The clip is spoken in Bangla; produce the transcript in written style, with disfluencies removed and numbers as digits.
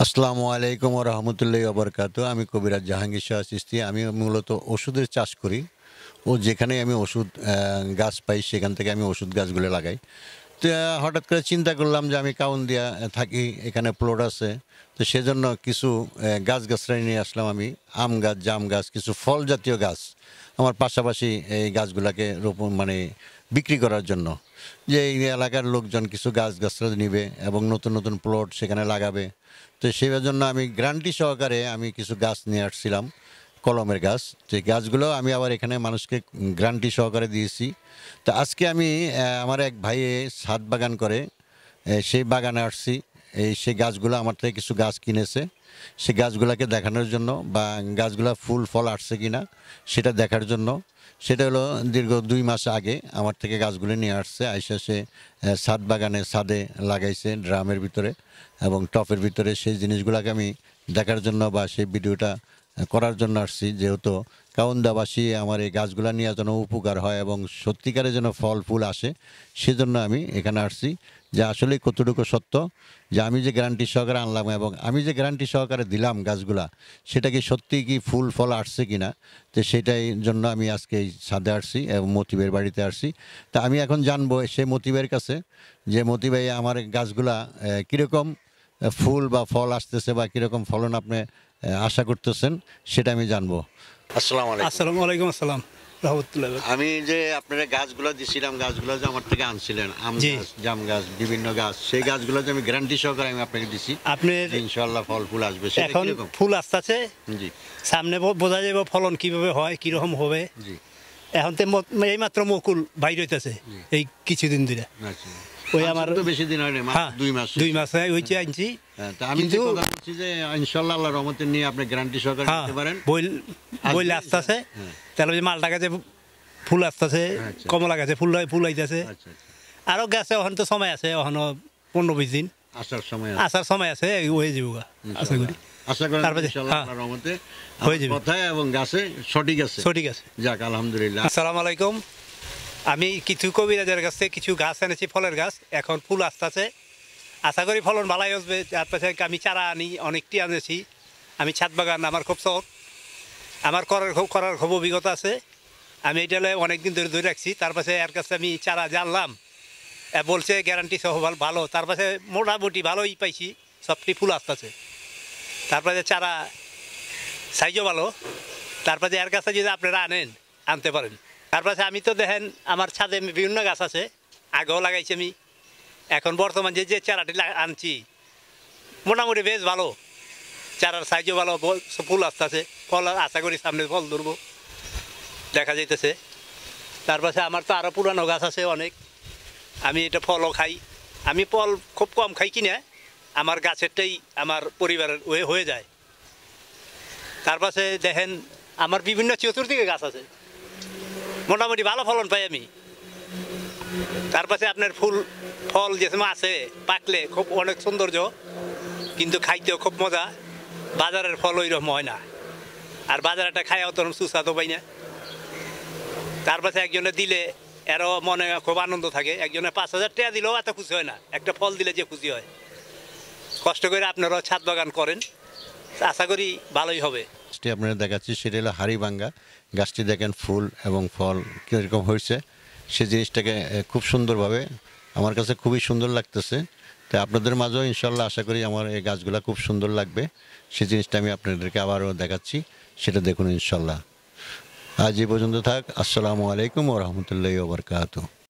আসসালামু আলাইকুম ওয়া রাহমাতুল্লাহি ওয়া বারাকাতুহু। আমি কবিরাজ জাহাঙ্গীর শাহ চিশতি। আমি মূলত ওষুধের চাষ করি। যেখানেই আমি ওষুধ গাছ পাই সেখান থেকে আমি ওষুধ গাছগুলো লাগাই। তো হঠাৎ করে চিন্তা করলাম যে আমি কাউন্দিয়া থাকি, এখানে প্লট আছে। তো সেজন্য কিছু গাছ-গাছড়ালি নিয়ে আসলাম আমি। আম গাছ, জাম গাছ, কিছু ফল জাতীয় গাছ আমার পাশাপাশি এই গাছগুলাকে রোপণ বিক্রি করার জন্য। যে এই এলাকার লোকজন কিছু গাছ-গাছড়া নিবে এবং নতুন, নতুন প্লট সেখানে লাগাবে। তো সেটার জন্য আমি গ্যারান্টি সহকারে আমি কিছু গাছ নিয়ে আসছিলাম, কলমের গাছ। যে গাছগুলো আমি আবার এখানে মানুষকে গ্যারান্টি সহকারে দিয়েছি। তো আজকে আমি আমার এক ভাইয়ে ছাদ বাগান করে, সেই বাগানে আসছি। সেই গাছগুলো আমার থেকে কিছু গাছ কিনেছে। সেই গাছগুলোকে দেখানোর জন্য বা গাছগুলা ফুল ফল আসছে কিনা সেটা দেখার জন্য। সেটা হলো দীর্ঘ ২ মাস আগে আমার থেকে গাছগুলো নিয়ে আসছে। আইসা সে ছাদ বাগানে ছাদে লাগাইছে ড্রামের ভিতরে এবং টবের ভিতরে। সেই জিনিসগুলোকে আমি দেখার জন্য বা সেই ভিডিওটা করার জন্য আসছি। যেহেতু কাউন্দাবাসী আমার এই গাছগুলো নিয়ে যেন উপকার হয় এবং সত্যিকারে যেন ফল ফুল আসে, সেজন্য আমি এখানে আসছি। যে আসলেই কতটুকু সত্য যে আমি যে গ্যারান্টি সহকারে আনলাম এবং আমি যে গ্যারান্টি সহকারে দিলাম গাছগুলা, সেটা কি সত্যিই কি ফুল ফল আসছে কিনা। তো সেটাই জন্য আমি আজকে এই ছাদে আসছি এবং মতিবের বাড়িতে আসছি। তা আমি এখন জানবো সেই মতিবের কাছে যে মতি ভাই আমার গাছগুলা কীরকম ফুল বা ফল আসতেছে বা কীরকম ফলন আপনি আশা করতেছেন, সেটা আমি জানবো। আসসালামু আলাইকুম। আসসালামু আলাইকুম আসসালাম রহমতুল্লাহ। আমি যে আপনারা গাছগুলো দিছিলাম, গাছগুলো যে আমার থেকে আনছিলেন, আম জি। গাছ, জাম গাছ, বিভিন্ন গাছ, সেই গাছগুলো যে আমি গ্যারান্টি সহকারে আমি আপনাকে দিছি আপনার যে ইনশাআল্লাহ ফল ফুল আসবে, সেটা এখন কিরকম? ফুল আসতেছে, জি সামনে বোঝা যাবে ফলন কিভাবে হয়, কিরকম হবে। জি। এখন তো এইমাত্র মুকুল বাইর হইতেছে এই কিছুদিন ধরে। আচ্ছা। ওই আমার তো বেশি দিন হয়নি, মাত্র হ্যাঁ 2 মাস। 2 মাস ওইটা আনছি। হ্যাঁ, তা আমি যে কিন্তু কথা বলছি যে ইনশাআল্লাহ আল্লাহর রহমতে নিয়ে আপনি গ্যারান্টি সহকারে হ্যাঁ দিতে পারেন। বইল আসতেছে, হ্যাঁ। তাহলে ওই মালটা গাছে ফুল আসতেছে, আচ্ছা। কমলা গাছে ফুল আইতেছে। আচ্ছা আচ্ছা। আরও গাছে ওখানে তো সময় আছে, ওখানে 15-20 দিন আসার সময় আসার সময় আছে, হয়ে যাবো আশা করি। আশা করেন তারপরে ইনশাআল্লাহ হ্যাঁ আল্লাহর রহমতে হয়ে যাবে। কথায় এবং গাছে সঠিক আছে। সঠিক আছে। যাক আলহামদুলিল্লাহ। আসসালামু আলাইকুম। আমি কিছু কবিরাজের কাছ থেকে কিছু গাছ এনেছি, ফলের গাছ। এখন ফুল আসতেছে, আশা করি ফলন ভালোই আসবে। তার পাশে আমি চারা আনি, অনেকটি আনেছি। আমি ছাদ বাগান আমার খুব শখ, আমার করার খুব অভিজ্ঞতা আছে। আমি এটা অনেক দিন ধরে ধরে রাখছি। তার পাশে এর কাছে আমি চারা জানলাম, বলছে গ্যারান্টি সহ ভালো। তার পাশে মোটামুটি ভালোই পাইছি, সবটি ফুল আসতেছে। তারপরে চারা সাইজও ভালো। তারপরে এর কাছে যদি আপনারা আনতে পারেন। তারপরে আমি তো দেখেন আমার ছাদে বিভিন্ন গাছ আছে, আগেও লাগাইছি আমি। এখন বর্তমান যে চারাটি আনছি মোটামুটি বেশ ভালো, চারার সাইজও ভালো, ফুল আসতেছে। ফল আশা করি সামনে ফল ধরবো, দেখা যাইতেছে। তারপরে আমার তো আরও পুরানো গাছ আছে অনেক, আমি এটা ফলও খাই। আমি ফল খুব কম খাই কিনা, আমার গাছেরটাই আমার পরিবারের হয়ে যায়। তারপরে দেখেন আমার বিভিন্ন চতুর্দিকে গাছ আছে, মোটামুটি ভালো ফলন পাই আমি। তারপরে আপনার ফল যে সময় আছে পাকলে খুব অনেক সৌন্দর্য, কিন্তু খাইতেও খুব মজা। বাজারের ফল ওই রকম হয় না, আর বাজারে একটা খায় অত সুস্বাদু পাই না। তারপরে একজনে দিলে এরও মনে খুব আনন্দ থাকে। একজনে 5,000 টাকা দিলেও এত খুশি হয় না, একটা ফল দিলে যে খুশি হয়। কষ্ট করে আপনারাও ছাদ বাগান করেন, আশা করি ভালোই হবে। গাছটি আপনারা দেখাচ্ছি সেটা হলো হাড়িভাঙ্গা। গাছটি দেখেন ফুল এবং ফল কীরকম হয়েছে, সেই জিনিসটাকে খুব সুন্দরভাবে আমার কাছে খুবই সুন্দর লাগতেছে। তাই আপনাদের মাঝেও ইনশাল্লাহ আশা করি আমার এই গাছগুলো খুব সুন্দর লাগবে। সেই জিনিসটা আমি আপনাদেরকে আবারও দেখাচ্ছি, সেটা দেখুন ইনশাল্লাহ। আজ এই পর্যন্ত থাক। আসসালামু আলাইকুম ওয়া রাহমাতুল্লাহি ওয়া বারাকাতুহু।